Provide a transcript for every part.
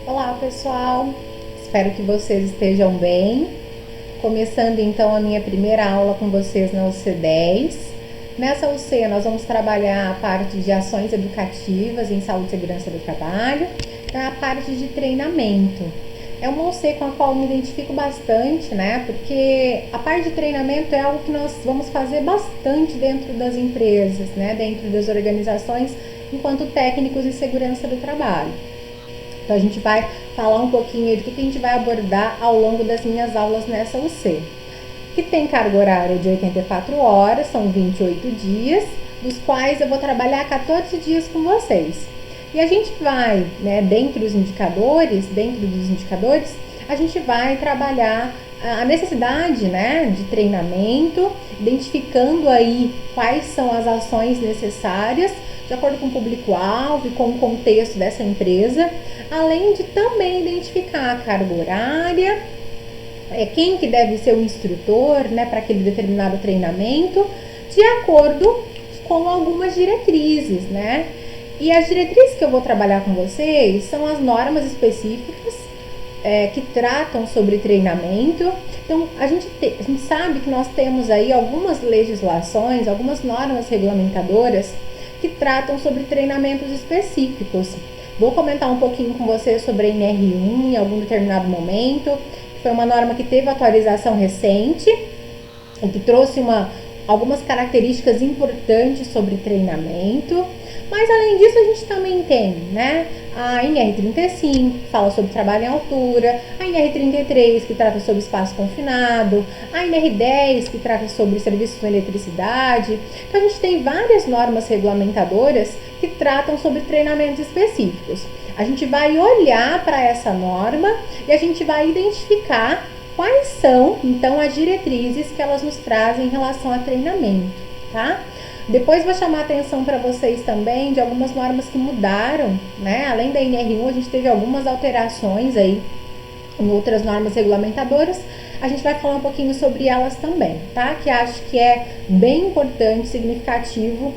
Olá pessoal, espero que vocês estejam bem. Começando então a minha primeira aula com vocês na UC10. Nessa UC nós vamos trabalhar a parte de ações educativas em saúde e segurança do trabalho, a parte de treinamento. É uma UC com a qual eu me identifico bastante, né? Porque a parte de treinamento é algo que nós vamos fazer bastante dentro das empresas, né? Dentro das organizações, enquanto técnicos em segurança do trabalho. Então a gente vai falar um pouquinho do que a gente vai abordar ao longo das minhas aulas nessa UC. Que tem carga horária de 84 horas, são 28 dias, dos quais eu vou trabalhar 14 dias com vocês. E a gente vai, né, dentro dos indicadores, a gente vai trabalhar a necessidade, né, de treinamento, identificando aí quais são as ações necessárias de acordo com o público-alvo e com o contexto dessa empresa, além de também identificar a carga horária, quem que deve ser o instrutor, né, para aquele determinado treinamento, de acordo com algumas diretrizes, né? E as diretrizes que eu vou trabalhar com vocês são as normas específicas que tratam sobre treinamento. Então, a gente sabe que nós temos aí algumas legislações, algumas normas regulamentadoras que tratam sobre treinamentos específicos. Vou comentar um pouquinho com vocês sobre a NR1 em algum determinado momento. Foi uma norma que teve atualização recente e que trouxe algumas características importantes sobre treinamento. Mas além disso a gente também tem, né, a NR35, que fala sobre trabalho em altura, a NR33, que trata sobre espaço confinado, a NR10, que trata sobre serviços com eletricidade. Então a gente tem várias normas regulamentadoras que tratam sobre treinamentos específicos. A gente vai olhar para essa norma e a gente vai identificar quais são, então, as diretrizes que elas nos trazem em relação a treinamento, tá? Depois vou chamar a atenção para vocês também de algumas normas que mudaram, né? Além da NR1, a gente teve algumas alterações aí em outras normas regulamentadoras. A gente vai falar um pouquinho sobre elas também, tá? Que acho que é bem importante, significativo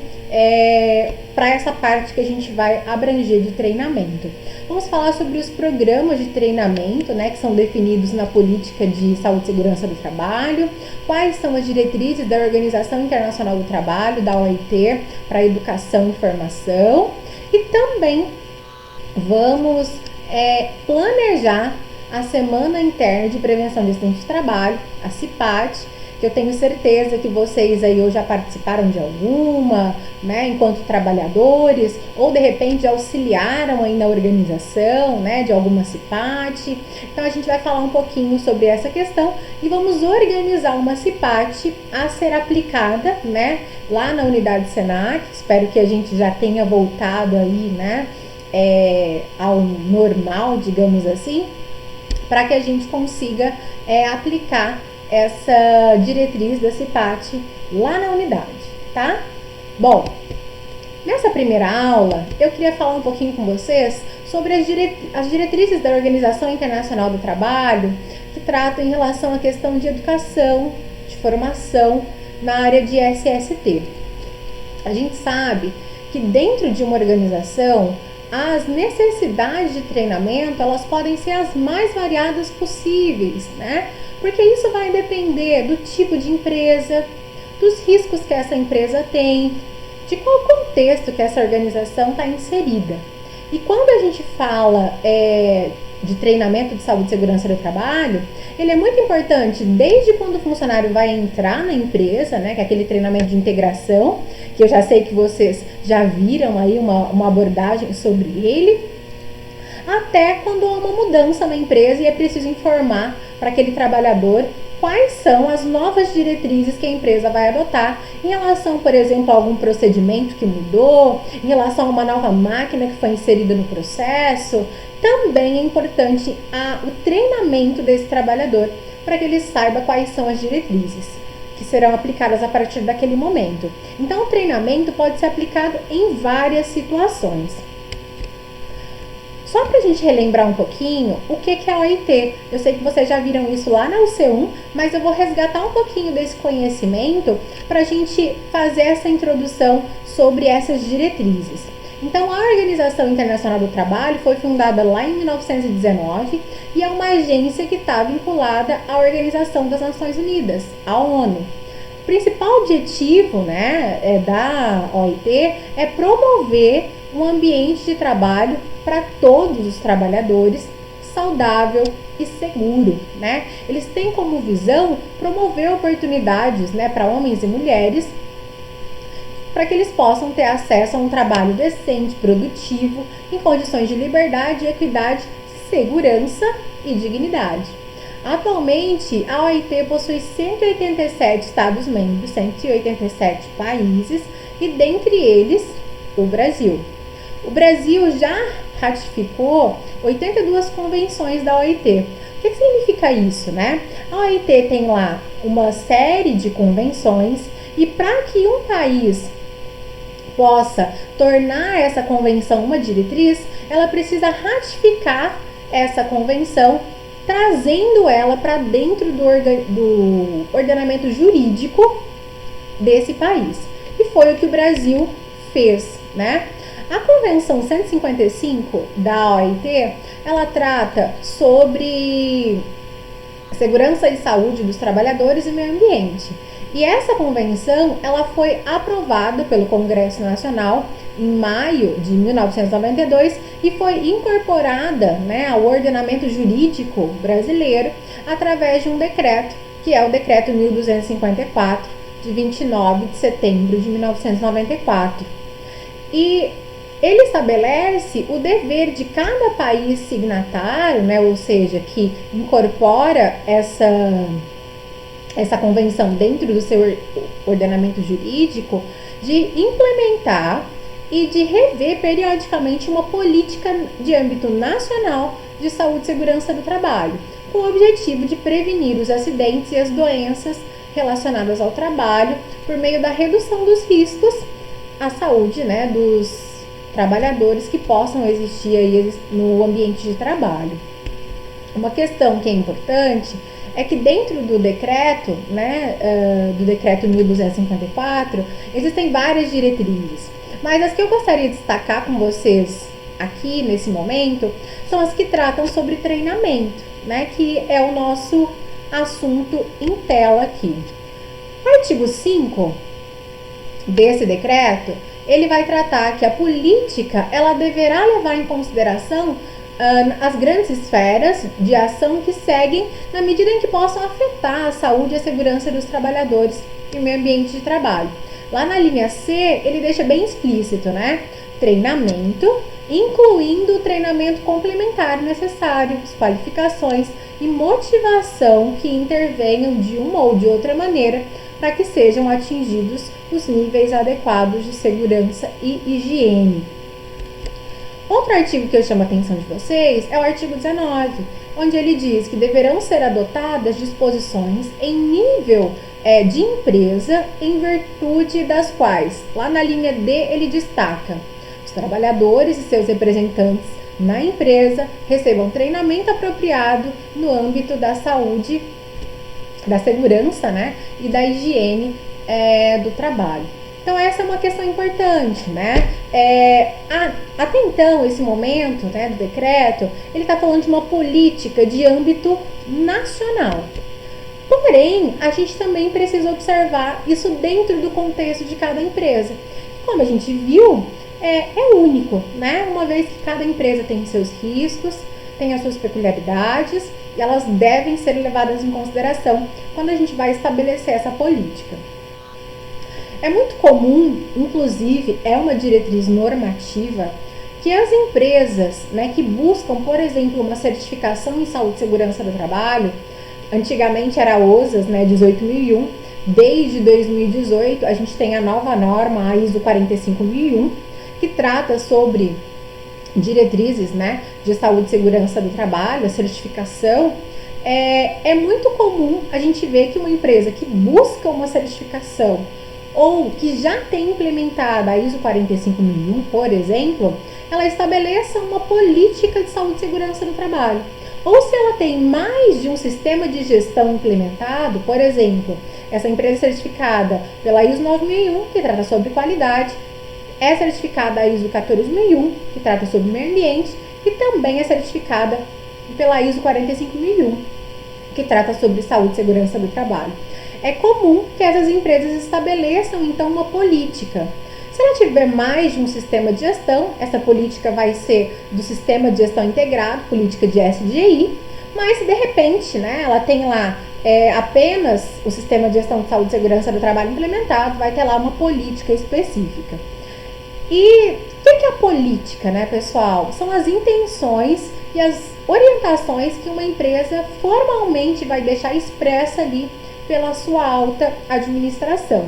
para essa parte que a gente vai abranger de treinamento. Vamos falar sobre os programas de treinamento, né, que são definidos na política de saúde e segurança do trabalho, quais são as diretrizes da Organização Internacional do Trabalho, da OIT, para educação e formação, e também vamos planejar a Semana Interna de Prevenção de Acidentes de Trabalho, a CIPAT, que eu tenho certeza que vocês aí ou já participaram de alguma, né, enquanto trabalhadores, ou de repente auxiliaram aí na organização, né, de alguma CIPAT. Então a gente vai falar um pouquinho sobre essa questão e vamos organizar uma CIPAT a ser aplicada, né, lá na unidade Senac. Espero que a gente já tenha voltado aí, né, ao normal, digamos assim, para que a gente consiga aplicar essa diretriz da CIPAT lá na unidade, tá? Bom, nessa primeira aula, eu queria falar um pouquinho com vocês sobre as diretrizes da Organização Internacional do Trabalho, que tratam em relação à questão de educação, de formação na área de SST. A gente sabe que dentro de uma organização, as necessidades de treinamento, elas podem ser as mais variadas possíveis, né? Porque isso vai depender do tipo de empresa, dos riscos que essa empresa tem, de qual contexto que essa organização está inserida. E quando a gente fala de treinamento de saúde e segurança do trabalho, ele é muito importante desde quando o funcionário vai entrar na empresa, né, que é aquele treinamento de integração, que eu já sei que vocês já viram aí uma abordagem sobre ele, até quando há uma mudança na empresa e é preciso informar para aquele trabalhador quais são as novas diretrizes que a empresa vai adotar em relação, por exemplo, a algum procedimento que mudou, em relação a uma nova máquina que foi inserida no processo. Também é importante o treinamento desse trabalhador para que ele saiba quais são as diretrizes que serão aplicadas a partir daquele momento. Então, o treinamento pode ser aplicado em várias situações. Só para a gente relembrar um pouquinho o que é a OIT. Eu sei que vocês já viram isso lá na UC1, mas eu vou resgatar um pouquinho desse conhecimento para a gente fazer essa introdução sobre essas diretrizes. Então, a Organização Internacional do Trabalho foi fundada lá em 1919 e é uma agência que está vinculada à Organização das Nações Unidas, a ONU. O principal objetivo, né, da OIT é promover um ambiente de trabalho para todos os trabalhadores saudável e seguro, né? Eles têm como visão promover oportunidades, né, para homens e mulheres, para que eles possam ter acesso a um trabalho decente, produtivo, em condições de liberdade, equidade, segurança e dignidade. Atualmente, a OIT possui 187 Estados-membros, 187 países e, dentre eles, o Brasil. O Brasil já ratificou 82 convenções da OIT. O que significa isso, né? A OIT tem lá uma série de convenções e para que um país possa tornar essa convenção uma diretriz, ela precisa ratificar essa convenção, trazendo ela para dentro do ordenamento jurídico desse país. E foi o que o Brasil fez, né? A Convenção 155 da OIT, ela trata sobre segurança e saúde dos trabalhadores e meio ambiente. E essa convenção, ela foi aprovada pelo Congresso Nacional em maio de 1992 e foi incorporada, né, ao ordenamento jurídico brasileiro através de um decreto, que é o Decreto 1254, de 29 de setembro de 1994. E ele estabelece o dever de cada país signatário, né, ou seja, que incorpora essa convenção dentro do seu ordenamento jurídico, de implementar e de rever periodicamente uma política de âmbito nacional de saúde e segurança do trabalho, com o objetivo de prevenir os acidentes e as doenças relacionadas ao trabalho por meio da redução dos riscos à saúde, né, dos trabalhadores que possam existir aí no ambiente de trabalho. Uma questão que é importante é que dentro do decreto, né, do decreto 1254, existem várias diretrizes, mas as que eu gostaria de destacar com vocês aqui nesse momento são as que tratam sobre treinamento, né, que é o nosso assunto em tela aqui. O artigo 5 desse decreto, ele vai tratar que a política, ela deverá levar em consideração as grandes esferas de ação que seguem na medida em que possam afetar a saúde e a segurança dos trabalhadores e o meio ambiente de trabalho. Lá na linha C, ele deixa bem explícito, né? Treinamento, incluindo o treinamento complementar necessário, as qualificações e motivação que intervenham de uma ou de outra maneira para que sejam atingidos os níveis adequados de segurança e higiene. Outro artigo que eu chamo a atenção de vocês é o artigo 19, onde ele diz que deverão ser adotadas disposições em nível de empresa, em virtude das quais, lá na linha D, ele destaca: os trabalhadores e seus representantes na empresa recebam treinamento apropriado no âmbito da saúde, da segurança, né, e da higiene do trabalho. Então essa é uma questão importante, né? Até então, esse momento, né, do decreto, ele está falando de uma política de âmbito nacional. Porém, a gente também precisa observar isso dentro do contexto de cada empresa. Como a gente viu, é único, né? Uma vez que cada empresa tem seus riscos, tem as suas peculiaridades, e elas devem ser levadas em consideração quando a gente vai estabelecer essa política. É muito comum, inclusive é uma diretriz normativa, que as empresas, né, que buscam, por exemplo, uma certificação em saúde e segurança do trabalho, antigamente era a OSAS, né, 18001, desde 2018 a gente tem a nova norma, a ISO 45001, que trata sobre diretrizes, né, de saúde e segurança do trabalho, a certificação. É muito comum a gente ver que uma empresa que busca uma certificação ou que já tem implementada a ISO 45001, por exemplo, ela estabeleça uma política de saúde e segurança do trabalho. Ou se ela tem mais de um sistema de gestão implementado, por exemplo, essa empresa certificada pela ISO 9001, que trata sobre qualidade, é certificada a ISO 14001, que trata sobre o meio ambiente, e também é certificada pela ISO 45001, que trata sobre saúde e segurança do trabalho. É comum que essas empresas estabeleçam, então, uma política. Se ela tiver mais de um sistema de gestão, essa política vai ser do sistema de gestão integrado, política de SGI, mas se de repente, né, ela tem lá apenas o sistema de gestão de saúde e segurança do trabalho implementado, vai ter lá uma política específica. E o que é a política, né, pessoal? São as intenções e as orientações que uma empresa formalmente vai deixar expressa ali pela sua alta administração.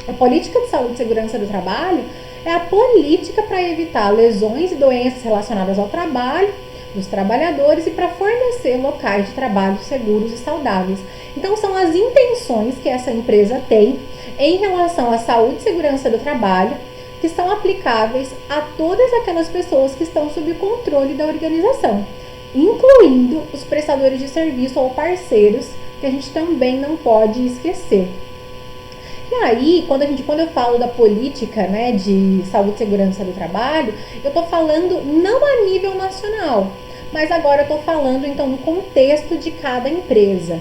A política de saúde e segurança do trabalho é a política para evitar lesões e doenças relacionadas ao trabalho dos trabalhadores e para fornecer locais de trabalho seguros e saudáveis. Então, são as intenções que essa empresa tem em relação à saúde e segurança do trabalho que são aplicáveis a todas aquelas pessoas que estão sob o controle da organização, incluindo os prestadores de serviço ou parceiros, que a gente também não pode esquecer. E aí, quando eu falo da política, né, de saúde e segurança do trabalho, eu estou falando não a nível nacional, mas agora eu estou falando então no contexto de cada empresa.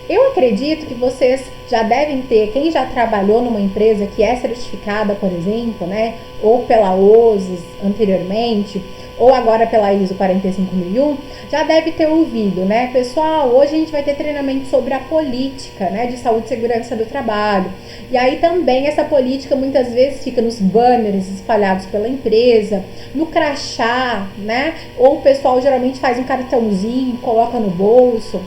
Eu acredito que vocês já devem ter, quem já trabalhou numa empresa que é certificada, por exemplo, né, ou pela OSIS anteriormente, ou agora pela ISO 45001, já deve ter ouvido, né? Pessoal, hoje a gente vai ter treinamento sobre a política, né, de saúde e segurança do trabalho. E aí também essa política muitas vezes fica nos banners espalhados pela empresa, no crachá, né? Ou o pessoal geralmente faz um cartãozinho, coloca no bolso,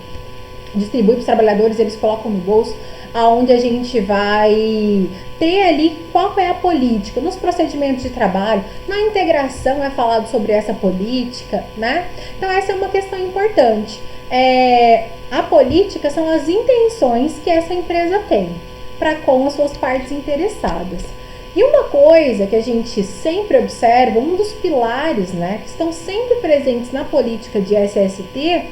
distribui para os trabalhadores, eles colocam no bolso, aonde a gente vai ter ali qual é a política, nos procedimentos de trabalho, na integração é falado sobre essa política, né? Então essa é uma questão importante. A política são as intenções que essa empresa tem para com as suas partes interessadas. E uma coisa que a gente sempre observa, um dos pilares, né, que estão sempre presentes na política de SST,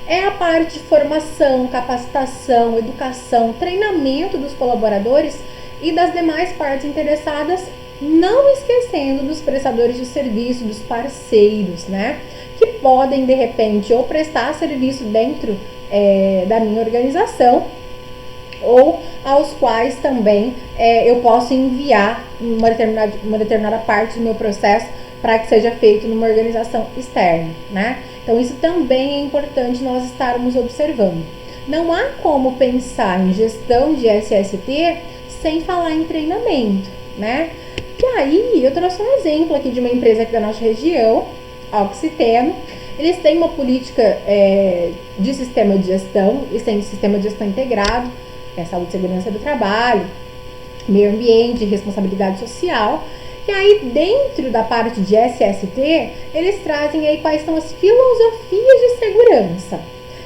é a parte de formação, capacitação, educação, treinamento dos colaboradores e das demais partes interessadas, não esquecendo dos prestadores de serviço, dos parceiros, né? Que podem, de repente, ou prestar serviço dentro da minha organização, ou aos quais também eu posso enviar uma determinada parte do meu processo para que seja feito numa organização externa, né? Então isso também é importante nós estarmos observando. Não há como pensar em gestão de SST sem falar em treinamento, né? E aí eu trouxe um exemplo aqui de uma empresa aqui da nossa região, a Oxiteno. Eles têm uma política de sistema de gestão, eles têm sistema de gestão integrado, saúde e segurança do trabalho, meio ambiente, responsabilidade social. E aí, dentro da parte de SST, eles trazem aí quais são as filosofias de segurança.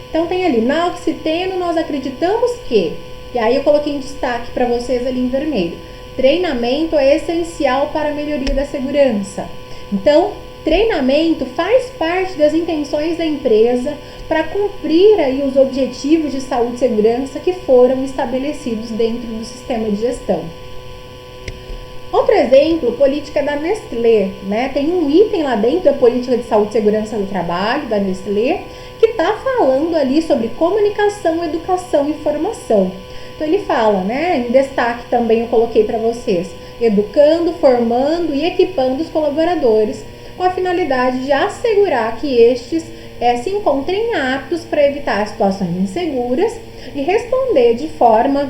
Então, tem ali, na Oxiteno, nós acreditamos que, e aí eu coloquei em destaque para vocês ali em vermelho, treinamento é essencial para a melhoria da segurança. Então, treinamento faz parte das intenções da empresa para cumprir aí os objetivos de saúde e segurança que foram estabelecidos dentro do sistema de gestão. Outro exemplo, política da Nestlé, né? Tem um item lá dentro da política de saúde e segurança do trabalho da Nestlé que está falando ali sobre comunicação, educação e formação. Então ele fala, né? Em destaque também eu coloquei para vocês, educando, formando e equipando os colaboradores com a finalidade de assegurar que estes se encontrem aptos para evitar situações inseguras e responder de forma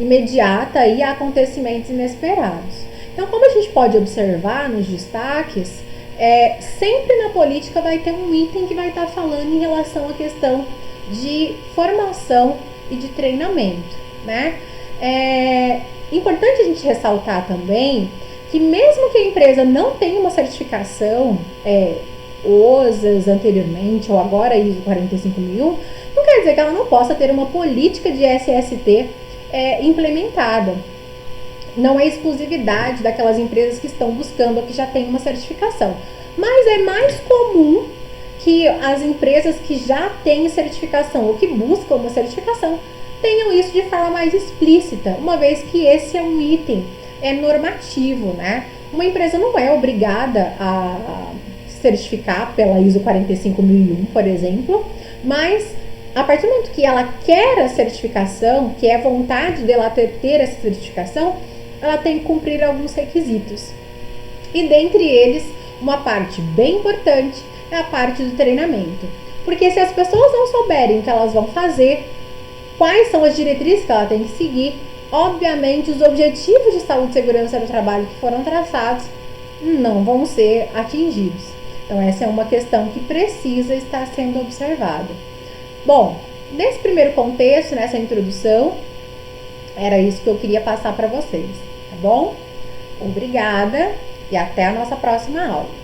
imediata aí a acontecimentos inesperados. Então, como a gente pode observar nos destaques, sempre na política vai ter um item que vai estar falando em relação à questão de formação e de treinamento, né? Importante a gente ressaltar também que mesmo que a empresa não tenha uma certificação OSAS anteriormente ou agora ISO 45001, não quer dizer que ela não possa ter uma política de SST implementada. Não é exclusividade daquelas empresas que estão buscando ou que já têm uma certificação. Mas é mais comum que as empresas que já têm certificação ou que buscam uma certificação tenham isso de forma mais explícita, uma vez que esse é um item é normativo, né? Uma empresa não é obrigada a certificar pela ISO 45001, por exemplo, mas a partir do momento que ela quer a certificação, que é vontade dela ter essa certificação, ela tem que cumprir alguns requisitos. E dentre eles, uma parte bem importante é a parte do treinamento. Porque se as pessoas não souberem o que elas vão fazer, quais são as diretrizes que ela tem que seguir, obviamente os objetivos de saúde e segurança do trabalho que foram traçados não vão ser atingidos. Então essa é uma questão que precisa estar sendo observada. Bom, nesse primeiro contexto, nessa introdução, era isso que eu queria passar para vocês, tá bom? Obrigada e até a nossa próxima aula.